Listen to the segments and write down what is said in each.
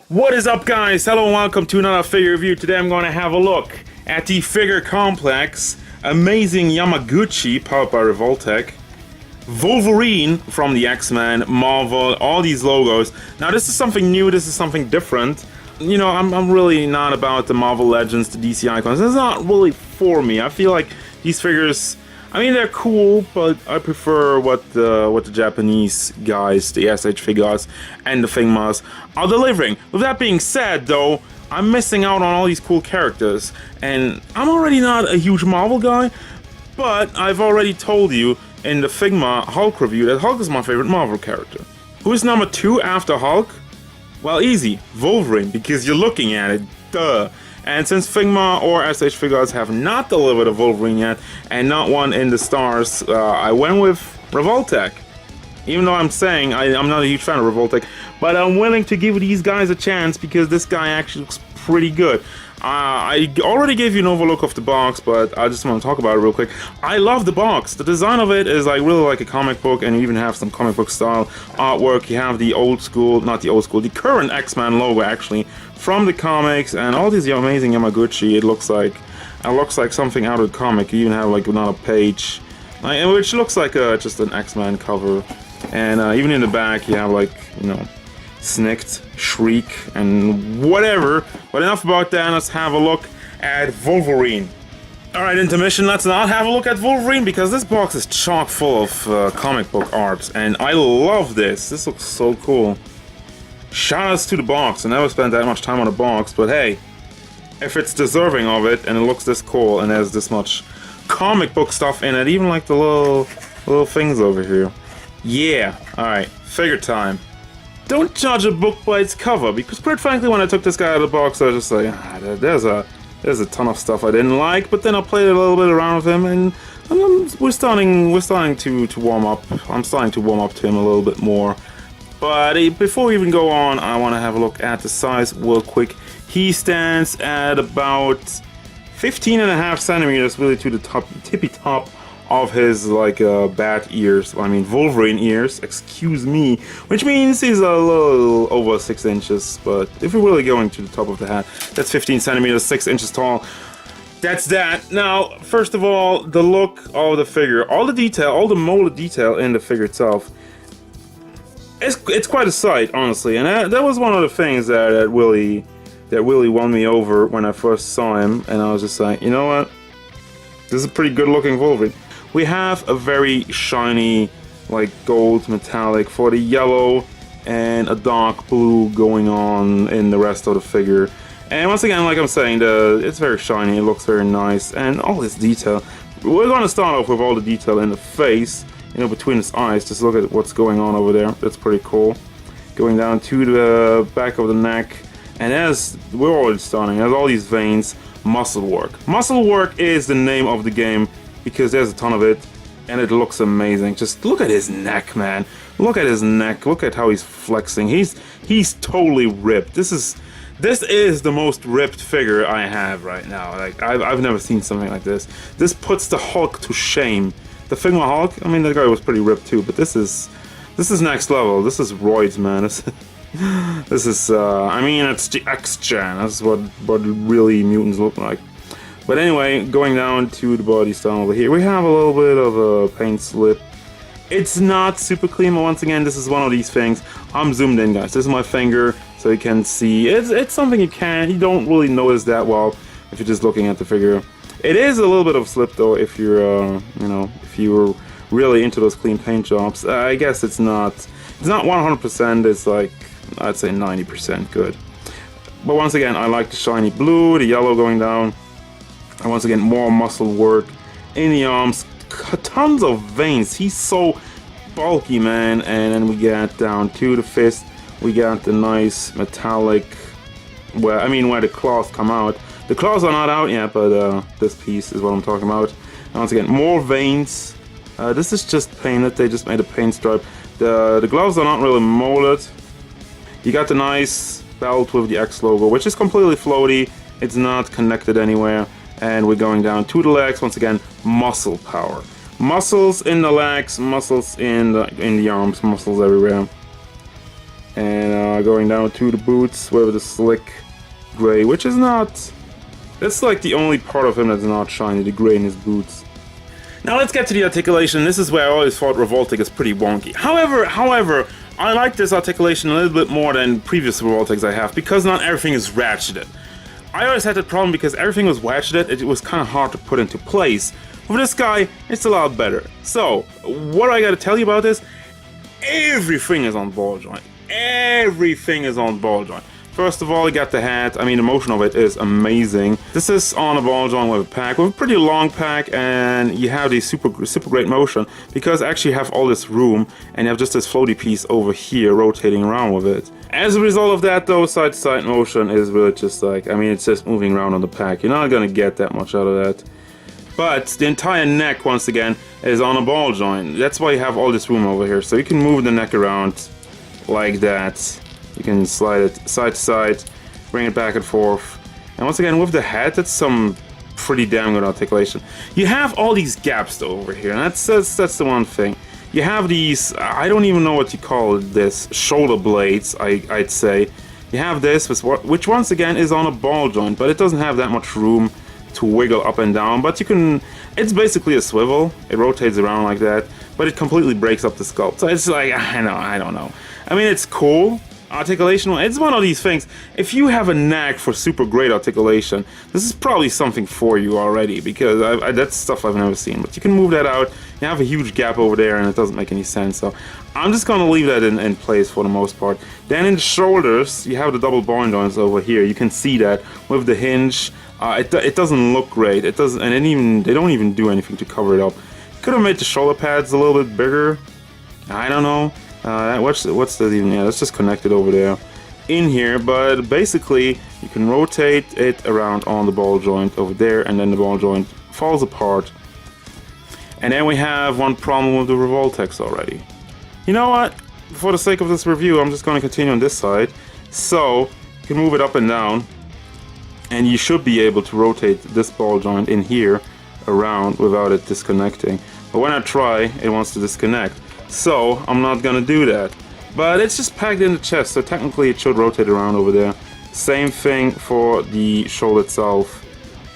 What is up, guys? Hello and welcome to another figure review. Today I'm going to have a look at the figure complex Amazing Yamaguchi, powered by Revoltech, Wolverine from the X-Men, Marvel, all these logos. Now this is something new, this is something different. You know, I'm really not about the Marvel Legends, the DC icons. It's not really for me. I feel like these figures, I mean, they're cool, but I prefer what the Japanese guys, the SH Figures and the Figmas are delivering. With that being said, though, I'm missing out on all these cool characters, and I'm already not a huge Marvel guy, but I've already told you in the Figma Hulk review that Hulk is my favorite Marvel character. Who is number 2 after Hulk? Well, easy, Wolverine, because you're looking at it, duh. And since Figma or SH Figures have not delivered a Wolverine yet, and not one in the stars, I went with Revoltech. Even though I'm saying I'm not a huge fan of Revoltech, but I'm willing to give these guys a chance because this guy actually looks pretty good. I already gave you an overlook of the box, but I just want to talk about it real quick. I love the box. The design of it is like really like a comic book, and you even have some comic book style artwork. You have the old school, not the old school, the current X-Men logo actually from the comics, and all these amazing Yamaguchi. It looks like something out of the comic. You even have like another page, which looks like just an X-Men cover, and even in the back you have like, you know, Snicked, Shriek, and whatever. But enough about that, let's have a look at Wolverine. Alright, intermission, let's not have a look at Wolverine because this box is chock full of comic book art, and I love this. This looks so cool. Shoutouts to the box. I never spent that much time on a box, but hey, if it's deserving of it and it looks this cool and there's this much comic book stuff in it, even like the little things over here. Yeah, alright, figure time. Don't judge a book by its cover, because quite frankly when I took this guy out of the box I was just like, there's a ton of stuff I didn't like, but then I played a little bit around with him, and we're starting to warm up. I'm starting to warm up to him a little bit more. But before we even go on, I want to have a look at the size real quick. He stands at about 15.5 centimeters, really to the tippy top of his like bat ears. I mean Wolverine ears, excuse me, which means he's a little over 6 inches. But if we're really going to the top of the hat, that's 15 centimeters, 6 inches tall. That's that. Now, first of all, the look of the figure, all the detail, all the molded detail in the figure itself, it's quite a sight, honestly. And that was one of the things that really won me over when I first saw him. And I was just like, you know what? This is a pretty good looking Wolverine. We have a very shiny, like gold metallic for the yellow, and a dark blue going on in the rest of the figure. And once again, like I'm saying, it's very shiny, it looks very nice, and all this detail. We're going to start off with all the detail in the face, you know, between his eyes. Just look at what's going on over there. That's pretty cool. Going down to the back of the neck, and as we're already starting, there's all these veins. Muscle work. Muscle work is the name of the game, because there's a ton of it, and it looks amazing. Just look at his neck, man. Look at his neck. Look at how he's flexing. He's totally ripped. This is the most ripped figure I have right now. Like I've never seen something like this. This puts the Hulk to shame. The Figma Hulk, I mean, that guy was pretty ripped too, but this is next level. This is roids, man. This is I mean, it's the X-Gen. That's what really mutants look like. But anyway, going down to the body style over here, we have a little bit of a paint slip. It's not super clean, but once again, this is one of these things. I'm zoomed in, guys. This is my finger, so you can see. It's something you don't really notice that well if you're just looking at the figure. It is a little bit of slip though if you're, you know, if you're really into those clean paint jobs. I guess it's not 100%. It's like, I'd say 90% good. But once again, I like the shiny blue, the yellow going down. And once again, more muscle work in the arms, tons of veins. He's so bulky, man. And then we get down to the fist. We got the nice metallic, where the claws come out. The claws are not out yet, but this piece is what I'm talking about. And once again, more veins. This is just painted. They just made a paint stripe. The gloves are not really molded. You got the nice belt with the X logo, which is completely floaty. It's not connected anywhere. And we're going down to the legs. Once again, muscle power. Muscles in the legs, muscles in the arms, muscles everywhere. And going down to the boots with the slick gray, which is not... That's like the only part of him that's not shiny, the gray in his boots. Now let's get to the articulation. This is where I always thought Revoltech is pretty wonky. However, I like this articulation a little bit more than previous Revoltechs I have, because not everything is ratcheted. I always had that problem because everything was ratcheted, it was kind of hard to put into place. With this guy, it's a lot better. So, what I gotta tell you about this? Everything is on ball joint. Everything is on ball joint. First of all, you got the hat. I mean, the motion of it is amazing. This is on a ball joint with a pack, with a pretty long pack, and you have the super great motion because actually you have all this room and you have just this floaty piece over here rotating around with it. As a result of that, though, side-to-side motion is really just like, I mean, it's just moving around on the pack. You're not gonna get that much out of that. But the entire neck, once again, is on a ball joint. That's why you have all this room over here. So you can move the neck around like that. You can slide it side to side, bring it back and forth. And once again, with the head, that's some pretty damn good articulation. You have all these gaps though over here, and that's the one thing. You have these, I don't even know what you call this, shoulder blades, I'd say. You have this, which once again is on a ball joint, but it doesn't have that much room to wiggle up and down. But you can, it's basically a swivel. It rotates around like that, but it completely breaks up the sculpt. So it's like, I don't know. I mean, it's cool. Articulation, it's one of these things. If you have a knack for super great articulation, this is probably something for you already, because that's stuff I've never seen. But you can move that out. You have a huge gap over there and it doesn't make any sense, so I'm just gonna leave that in place for the most part. Then in the shoulders, you have the double ball joints over here. You can see that with the hinge. It doesn't look great. It doesn't, and they don't even do anything to cover it up. Could have made the shoulder pads a little bit bigger. I don't know. What's that even? Yeah, that's just connected over there in here, but basically you can rotate it around on the ball joint over there, and then the ball joint falls apart. And then we have one problem with the Revoltechs already. You know what? For the sake of this review, I'm just going to continue on this side. So you can move it up and down, and you should be able to rotate this ball joint in here around without it disconnecting. But when I try, it wants to disconnect. So I'm not gonna do that. But it's just packed in the chest, so technically it should rotate around over there. Same thing for the shoulder itself.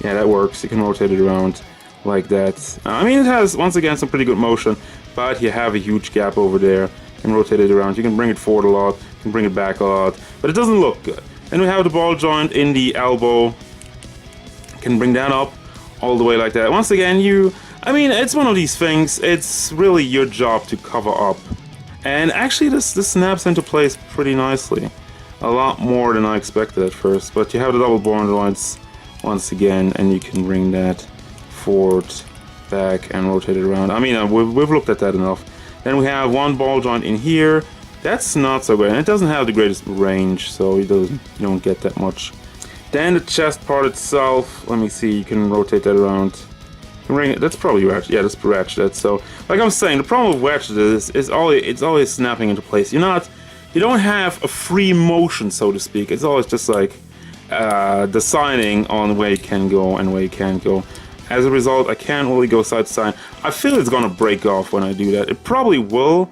Yeah, that works. You can rotate it around like that. I mean, it has, once again, some pretty good motion, but you have a huge gap over there and rotate it around. You can bring it forward a lot, you can bring it back a lot, but it doesn't look good. Then we have the ball joint in the elbow. You can bring that up all the way like that. Once again, I mean, it's one of these things, it's really your job to cover up. And actually this snaps into place pretty nicely. A lot more than I expected at first. But you have the double ball joints once again, and you can bring that forward, back, and rotate it around. I mean, we've looked at that enough. Then we have one ball joint in here. That's not so great, and it doesn't have the greatest range, so you don't get that much. Then the chest part itself, let me see, you can rotate that around. Ring it. That's probably ratchet. Yeah, that's ratcheted. So, like I'm saying, the problem with ratchet is it's always snapping into place. You don't have a free motion, so to speak. It's always just like deciding on where you can go and where you can't go. As a result, I can't really go side to side. I feel it's gonna break off when I do that. It probably will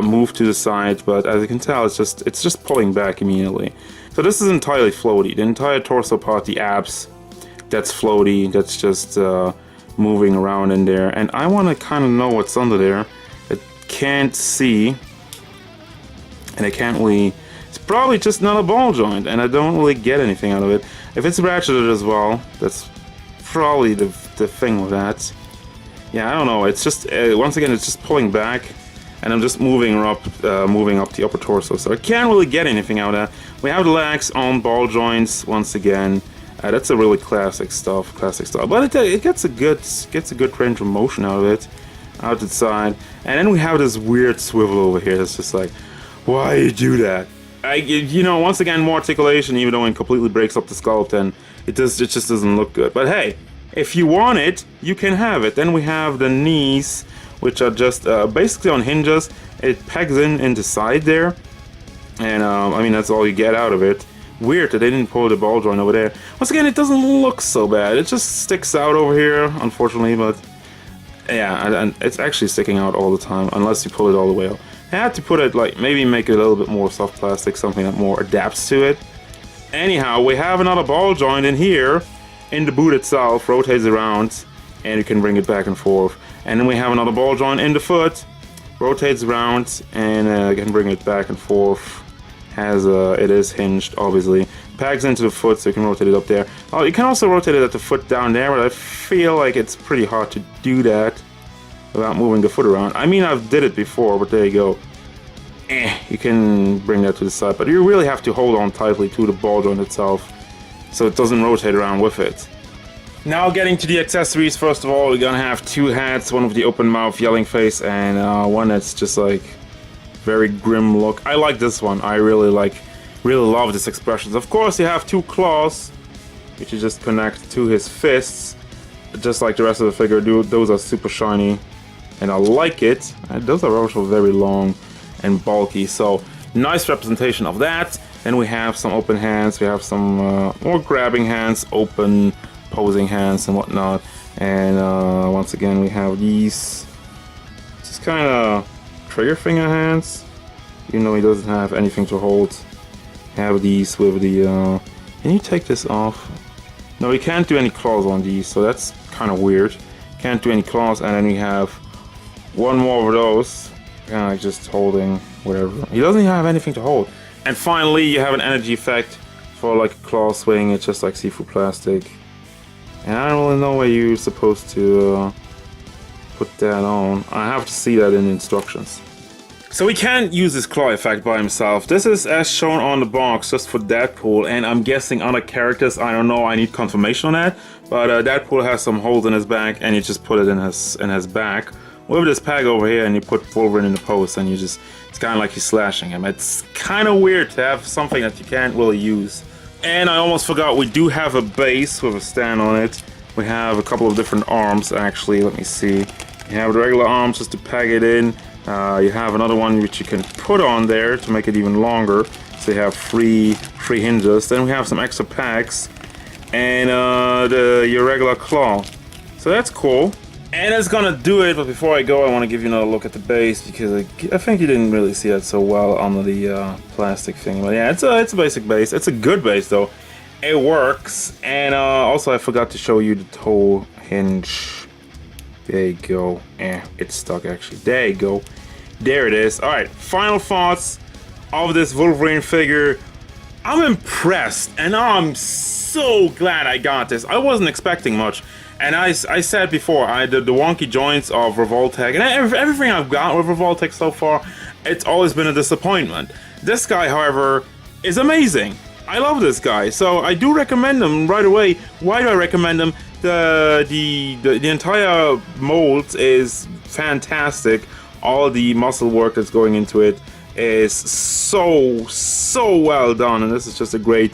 move to the side, but as you can tell, it's just pulling back immediately. So this is entirely floaty. The entire torso part, the abs, that's floaty. That's just moving around in there, and I want to kind of know what's under there. I can't see, and I can't really. It's probably just not a ball joint, and I don't really get anything out of it. If it's ratcheted as well, that's probably the thing with that. Yeah, I don't know. It's just once again, it's just pulling back, and I'm just moving up the upper torso, so I can't really get anything out of that. We have the legs on ball joints once again. That's a really classic stuff, but it gets a good range of motion out of it, out to the side. And then we have this weird swivel over here. That's just like, why you do that? Once again, more articulation, even though it completely breaks up the sculpt, and it just doesn't look good. But hey, if you want it, you can have it. Then we have the knees, which are just basically on hinges. It pegs in the side there, and I mean, that's all you get out of it. Weird that they didn't pull the ball joint over there. Once again, it doesn't look so bad. It just sticks out over here, unfortunately, but yeah, and it's actually sticking out all the time, unless you pull it all the way out. I had to put it like, maybe make it a little bit more soft plastic, something that more adapts to it. Anyhow, we have another ball joint in here, in the boot itself, rotates around, and you can bring it back and forth. And then we have another ball joint in the foot, rotates around, and you can bring it back and forth. It is hinged, obviously. Pegs into the foot, so you can rotate it up there. Oh, you can also rotate it at the foot down there, but I feel like it's pretty hard to do that without moving the foot around. I mean, I've did it before, but there you go. You can bring that to the side, but you really have to hold on tightly to the ball joint itself so it doesn't rotate around with it. Now getting to the accessories, first of all, we're gonna have two hats, one with the open mouth yelling face and one that's just like very grim look. I like this one. I really love this expression. Of course, you have two claws, which you just connect to his fists, just like the rest of the figure. Those are super shiny, and I like it. Those are also very long and bulky, so nice representation of that. Then we have some open hands. We have some more grabbing hands, open posing hands and whatnot. And once again, we have these just kind of trigger finger hands, even though he doesn't have anything to hold. Have these with the can you take this off? No, we can't do any claws on these, so that's kind of weird. Can't do any claws. And then we have one more of those, kind of like just holding whatever. He doesn't even have anything to hold. And finally, you have an energy effect for like a claw swing. It's just like see-through plastic, and I don't really know where you're supposed to put that on. I have to see that in the instructions. So we can't use this claw effect by himself. This is as shown on the box just for Deadpool, and I'm guessing other characters, I don't know, I need confirmation on that. But Deadpool has some holes in his back, and you just put it in his back. With this peg over here, and you put Wolverine in the post, and it's kind of like you're slashing him. It's kind of weird to have something that you can't really use. And I almost forgot, we do have a base with a stand on it. We have a couple of different arms, actually. Let me see. You have the regular arms just to peg it in. You have another one which you can put on there to make it even longer. So you have three hinges. Then we have some extra pegs and your regular claw. So that's cool. And that's gonna do it. But before I go, I want to give you another look at the base because I think you didn't really see that so well on the plastic thing. But yeah, it's a basic base. It's a good base though. It works. And also I forgot to show you the toe hinge. There you go. It's stuck actually. There you go. There it is. Alright, final thoughts of this Wolverine figure. I'm impressed, and I'm so glad I got this. I wasn't expecting much. And I said before, the wonky joints of Revoltech, and everything I've got with Revoltech so far, it's always been a disappointment. This guy, however, is amazing. I love this guy, so I do recommend him right away. Why do I recommend him? The entire mold is fantastic. All the muscle work that's going into it is so well done, and this is just a great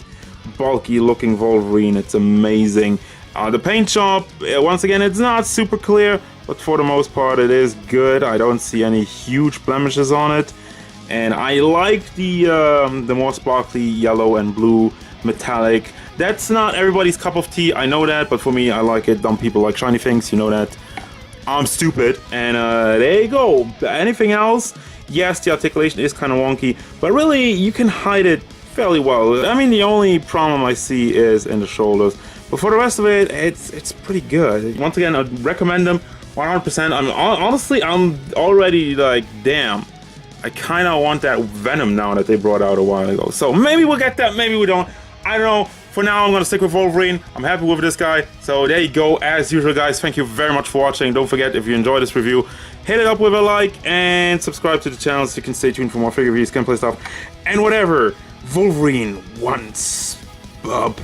bulky looking Wolverine. It's amazing. The paint job, once again, it's not super clear, but for the most part it is good. I don't see any huge blemishes on it, and I like the more sparkly yellow and blue metallic. That's not everybody's cup of tea, I know that, but for me, I like it. Dumb people like shiny things, you know that. I'm stupid, and there you go. Anything else? Yes, the articulation is kind of wonky, but really, you can hide it fairly well. I mean, the only problem I see is in the shoulders, but for the rest of it, it's pretty good. Once again, I'd recommend them 100%. Honestly, I'm already like, damn, I kind of want that Venom now that they brought out a while ago. So maybe we'll get that, maybe we don't. I don't know. For now, I'm going to stick with Wolverine. I'm happy with this guy. So there you go. As usual, guys, thank you very much for watching. Don't forget, if you enjoyed this review, hit it up with a like and subscribe to the channel so you can stay tuned for more figure reviews, gameplay stuff, and whatever Wolverine wants, bub.